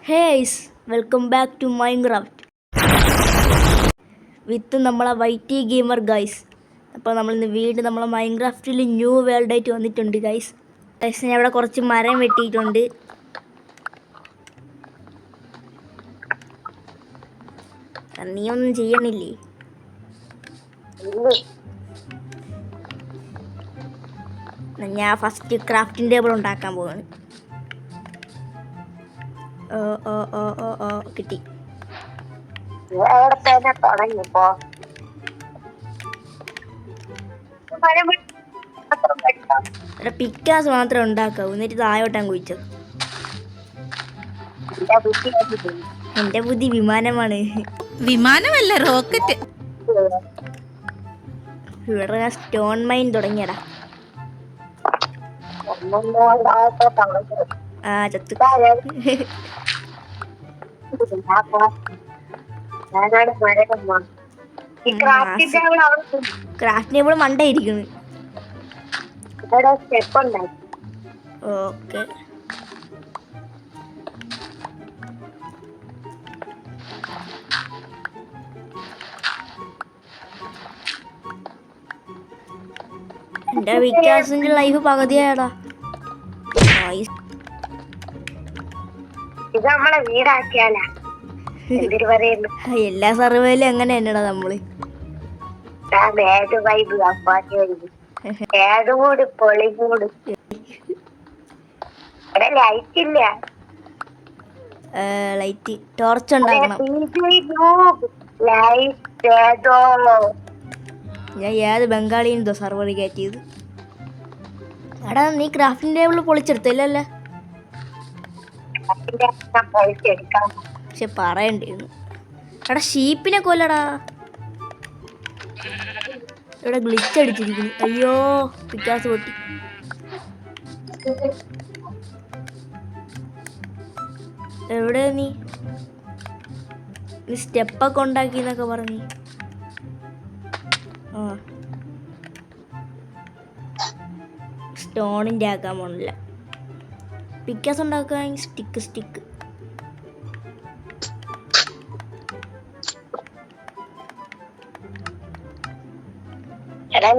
ഹേയ്സ് welcome back to Minecraft വിത്ത് നമ്മളെ വൈറ്റി gamer guys. അപ്പോൾ നമ്മളിന്ന് വീണ്ടും നമ്മളെ മൈൻക്രാഫ്റ്റിൽ ന്യൂ വേൾഡ് ആയിട്ട് വന്നിട്ടുണ്ട് ഗൈസ്. ഞാൻ ഇവിടെ കുറച്ച് മരം വെട്ടിയിട്ടുണ്ട്. നീ ഒന്നും ചെയ്യണില്ലേ? ഞാൻ ഫസ്റ്റ് ക്രാഫ്റ്റിംഗ് ടേബിൾ ഉണ്ടാക്കാൻ പോവാണ്. കിട്ടി. പിക്കാസ് മാത്രം ഉണ്ടാക്കാവൂ, എന്നിട്ട് താഴോട്ടാൻ കുഴിച്ചത്. എന്റെ ബുദ്ധി വിമാനമാണ്. വിമാനമല്ല, റോക്കറ്റ്. ഇവിടെ ഞാൻ സ്റ്റോൺ മൈൻ തുടങ്ങിയടാ. ചത്തു. Craft table മണ്ടായിരിക്കുന്നു. ഓക്കെ, എന്റെ വിക്കാസിന്റെ ലൈഫ് പകുതിയാടാ. ഇത് നമ്മളെ വീടാക്കിയാലാ എല്ലാ സർവേയിലും എങ്ങനെ തന്നെടാ നമ്മള്. ഏതുകൂടി പൊളികൂട് ഇവിടെ ലൈറ്റ് ഇല്ല. ലൈറ്റ് ടോർച്ച് ഉണ്ടാക്കണം. ഞാൻ ഏത് ബംഗാളിന്നോ സർവർ കയറ്റിയത്. എടാ നീ ക്രാഫ്റ്റിംഗ് ടേബിൾ പൊളിച്ചെടുത്തല്ലേ? പക്ഷെ പറയണ്ടിരുന്നു. എടാ ഷീപ്പിനെ കൊല്ലടാ. ഇവിടെ ഗ്ലിച്ച് അടിച്ചിരിക്കുന്നു. അയ്യോ, പിക്കാസ് പൊട്ടി. എവിടെ നീ സ്റ്റെപ്പൊക്കെ ഉണ്ടാക്കി എന്നൊക്കെ പറഞ്ഞു. ആ സ്റ്റോണിൻ്റെ ആക്കാൻ പോണില്ല. പിക്കാസ് ഉണ്ടാക്കാൻ സ്റ്റിക്ക്.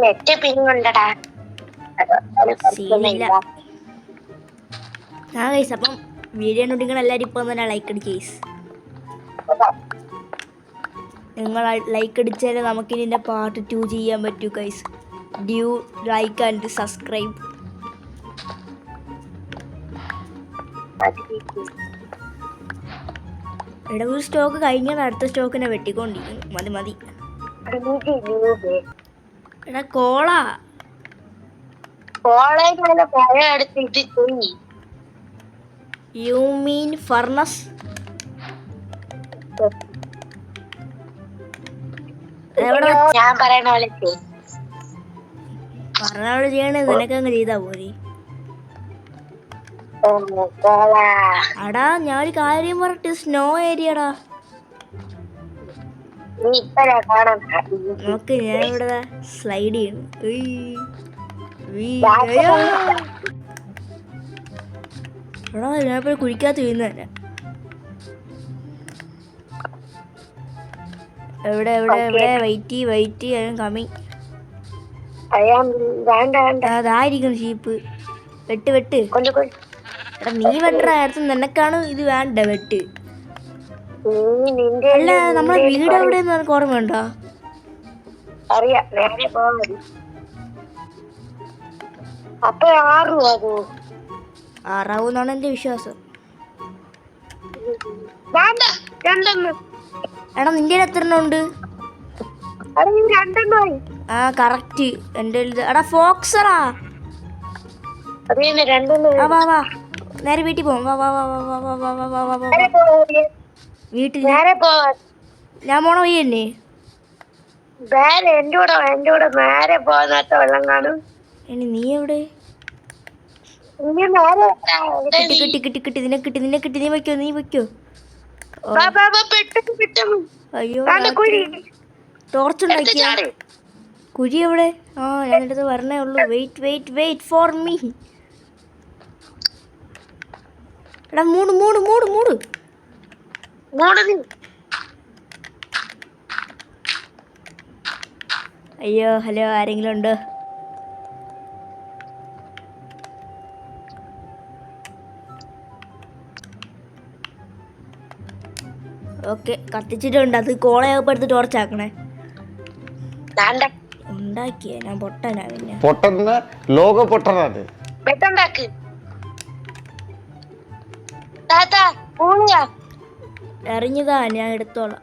നെറ്റ് പിന്നുണ്ടടാ. ആ ഗൈസ്, അപ്പം വീഡിയോ ഉണ്ടെങ്കിൽ എല്ലാവരും ഇപ്പം തന്നെ ലൈക്ക് അടിച്ച് ഗൈസ്. നിങ്ങൾ ലൈക്ക് അടിച്ചാലേ നമുക്കിനി ഇതിൻ്റെ പാർട്ട് 2 ചെയ്യാൻ പറ്റൂ guys. Due like and subscribe. ഇവിടെ ഒരു സ്റ്റോക്ക് കഴിഞ്ഞാൽ അടുത്ത സ്റ്റോക്കിനെ വെട്ടിക്കൊണ്ടിരിക്കുന്നു. മതി. എടാ കോളാ. You mean furnace? ഞാൻ പറയണ പോലെ പറഞ്ഞോട് ചെയ്യണേ, നിനക്കങ്ങ് ചെയ്താ പോരെ. അടാ ഞാനൊരു കാര്യം പറഞ്ഞിട്ട്, സ്നോ ഏരിയടാ. നോക്ക്, ഞാൻ ഇവിടെ സ്ലൈഡ് ചെയ്യണം. എടാ ഞാനിപ്പോ കുഴിക്കാത്ത വീഴുന്ന തന്നെ. എവിടെ വെയിറ്റ് കമ്മി. അതായിരിക്കും ഷീപ്പ്. വെട്ട്. എടാ നീ വെട്ട നേരത്തെ നിനക്കാണ് ഇത് വേണ്ട. വെട്ട്. അല്ല, നമ്മളെ വീട് എവിടെയെന്ന് എനിക്ക് ഓർമ്മ ഉണ്ടോ? ആറാവൂന്നാണ് എന്റെ വിശ്വാസം. എടാ നിന്റെ എത്ര എണ്ണം ഉണ്ട്? ആ കറക്റ്റ് എന്റെ. എടാ ഫോക്സറാ. വാ നേരെ വീട്ടിൽ പോവാം. വാ വീട്ടിൽ ഞാൻ പോണ വഴി തന്നെ. എന്റെ കൂടെ നേരെ പോകുന്ന വെള്ളം കാണും. ഇനി നീ എവിടെ? കിട്ടി. നിന്നെ കിട്ടി. നീ വയ്ക്കോ. അയ്യോ, ടോർച്ച് ഉണ്ടാക്കിയ കുഴി എവിടെ? ആ ഞാൻ എൻ്റെ അടുത്ത് വരണേ ഉള്ളൂ. Wait for me. എടാ മൂട്. മൂടത് അയ്യോ ഹലോ ആരെങ്കിലും ഉണ്ടോ? ഓക്കെ കത്തിച്ചിട്ടുണ്ട്. അത് കോളയാകുമ്പോൾ എടുത്ത് ടോർച്ചാക്കണേ. ദാണ്ട ഉണ്ടാക്കിയ ഞാൻ പൊട്ടനാ പിന്നെ. പൊട്ടന്ന് ലോക പൊട്ടനാണ്. പെട്ടുണ്ടാക്ക് താത്ത പൂഞ്ഞ എറിഞ്ഞതാ ഞാൻ എടുത്തോളാം.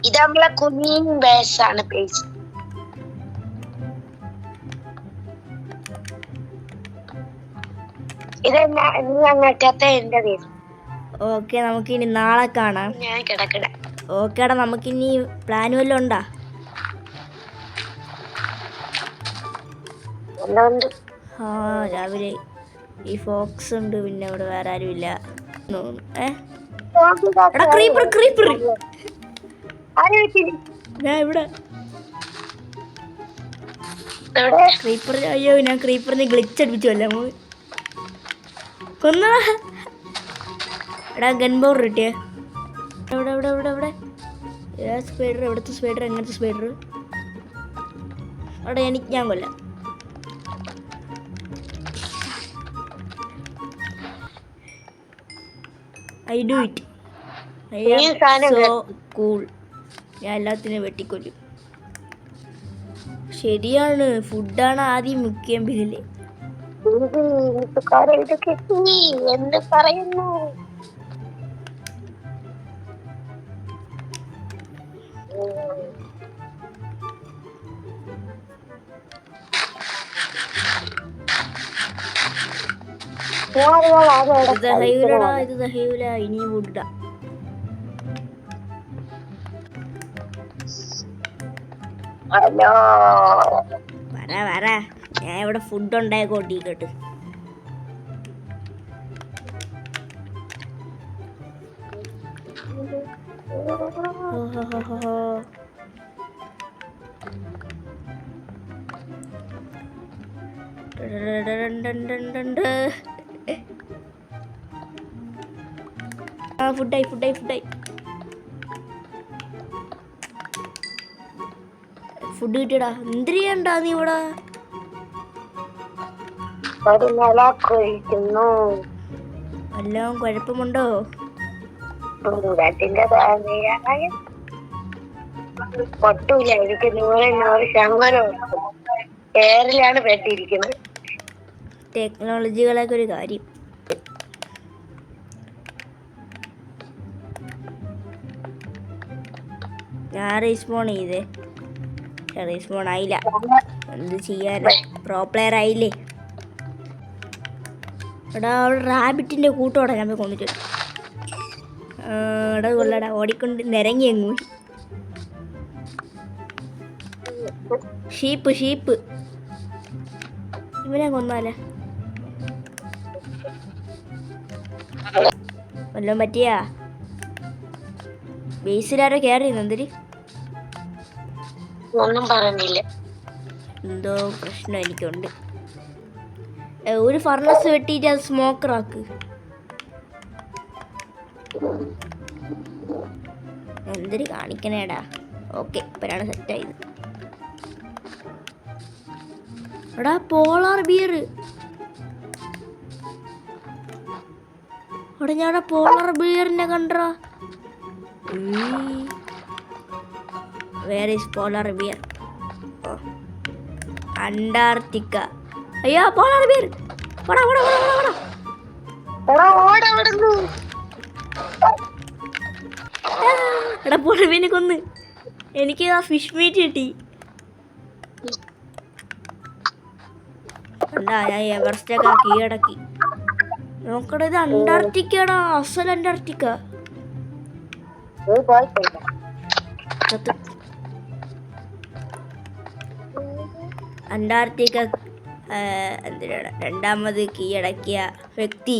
ഇത് നമ്മളെ കുഞ്ഞിൻ ബേസാണ് പേജ്. ഇതെന്നാ നീ അങ്ങനത്തെ എന്റെ പേര്. ഓക്കെ നമുക്കിനി നാളെ കാണാം. ഞാൻ കിടക്കട. ഓക്കേടാ നമുക്കിനി പ്ലാൻ വല്ലതും ഉണ്ടാ? എന്തുകൊണ്ട് ആ രാവിലെ ഈ ഫോക്സ് ഉണ്ട്, പിന്നെ ഇവിടെ വേറെ ആരും ഇല്ല. എടാ ക്രീപ്പർ ക്രീപ്പർ ഞാൻ ഇവിടെ ക്രീപ്പർ. അയ്യോ ഞാൻ ക്രീപ്പറിനെ ഗ്ലിച്ച് അടിപ്പിച്ചു അല്ലേ മോൻ. കൊന്നടാ. എടാ ഗൺ പൗഡർ കിട്ടിയേ. എവിടെ എവിടെ എവിടെ എവിടെ സ്പൈഡർ? എവിടുത്തെ സ്പൈഡർ? എങ്ങനത്തെ സ്പൈഡർ? അവിടെ ഞാൻ കൊല്ലാം. I do it. I am so cool. ഞാൻ എല്ലാത്തിനും വെട്ടിക്കൊല്ലും. ശരിയാണ്, ഫുഡാണ് ആദ്യം മുഖ്യം. ബില്ല് എന്ത് പറയുന്നു? ഇത് ദഹയൂലടാ, ഇത് ദഹയൂല. ഇനി ഫുഡാ. ഹലോ വര വര, ഞാൻ ഇവിടെ ഫുഡ് ഉണ്ടായിക്കോട്ടിക്കട്ട്. ഫുഡായി ഫുഡായി ഫുഡായി. ഫുഡ് കിട്ടിയടാ. എന്തിരിയണ്ടാ നീ ഇവിടെ? ഒരു നില കുഴിക്കുന്നു. എല്ലാം കുഴപ്പമുണ്ടോ? പൊട്ടൂല. എനിക്ക് 100 ശങ്കരം എയറിലാണ് പെട്ടിരിക്കുന്നത്. ടെക്നോളജികളൊക്കെ ഒരു കാര്യം. ഞാൻ റീസ്പോൺ ചെയ്തേ. റീസ്പോൺ ആയില്ല. എന്ത് ചെയ്യാനാ, പ്രോ പ്ലെയർ ആയില്ലേ. എടാ അവിടെ റാബിറ്റിൻ്റെ കൂട്ടോടെ ഞാൻ പോയി കൊണ്ടിട്ട്. എടാ കൊള്ളടാ, ഓടിക്കൊണ്ട് നിരങ്ങി എങ്ങും. ഷീപ്പ് ഷീപ്പ് ഇവനെ കൊന്നാലേ വല്ലതും പറ്റിയാ? ബേസിലാരോ കയറി എന്തിരി? ഒന്നും പറഞ്ഞില്ല. എന്തോ പ്രശ്നം എനിക്കുണ്ട്. ഒരു ഫർണസ് വെട്ടിയിട്ട് അത് സ്മോക്കറാക്ക്. എന്തിരി കാണിക്കണേടാ. ഓക്കെ ഇപ്പോഴാണ് സെറ്റായത്. എടാ പോളാർ ബിയർ. അവിടെ ഞാൻ പോളാർ ബിയറിനെ കണ്ടാ. വേറെ പോളാർ ബിയർ? അന്റാർട്ടിക്ക. അയ്യോ പോളാർ ബിയർ. എടാ പോളവിനെ കൊന്ന്. എനിക്ക് ആ ഫിഷ് മീറ്റ് കിട്ടി. കണ്ടാ ഞാൻ എവറസ്റ്റൊക്കെ കീഴടക്കി. നോക്കടാ ഇത് അന്റാർട്ടിക്കടാ, അസൽ അന്റാർട്ടിക്ക. അന്റാർട്ടിക്ക എന്തിനാണ് രണ്ടാമത് കീഴടക്കിയ വ്യക്തി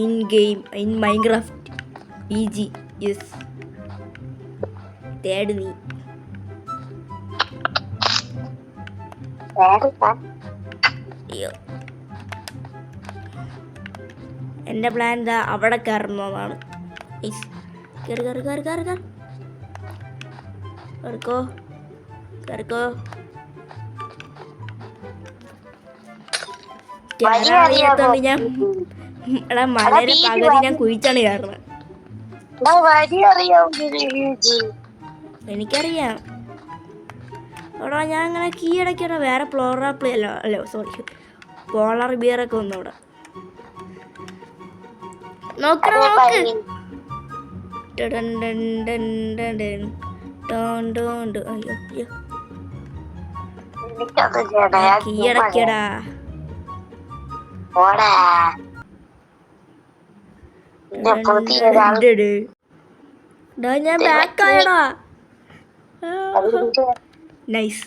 in game in Minecraft PG. Yes, തേട് നീ. അയ്യോ എൻ്റെ പ്ലാൻ എന്താ അവിടെ കയറുന്നതാണ്. കയറി കയറി കയറി കയറി കയറി കയറിക്കോ കയറിക്കോ. കയറാൻ അറിയാത്തോണ്ട് ഞാൻ എടാ മലയുടെ പകുതി ഞാൻ കുഴിച്ചാണ് കയറുന്നത്. എനിക്കറിയാം എടാ ഞാൻ അങ്ങനെ കീഴടക്കിയടാ. വേറെ പ്ലോറാപ്പിളി അല്ല സോറി പോളർ ബിയറൊക്കെ വന്നു അവിടെ. നോക്കണ നോക്ക്. അയ്യോ അയ്യോ കീഴടക്കിയടാ. ഞാൻ ബാക്ക് ആയടാ. നൈസ്.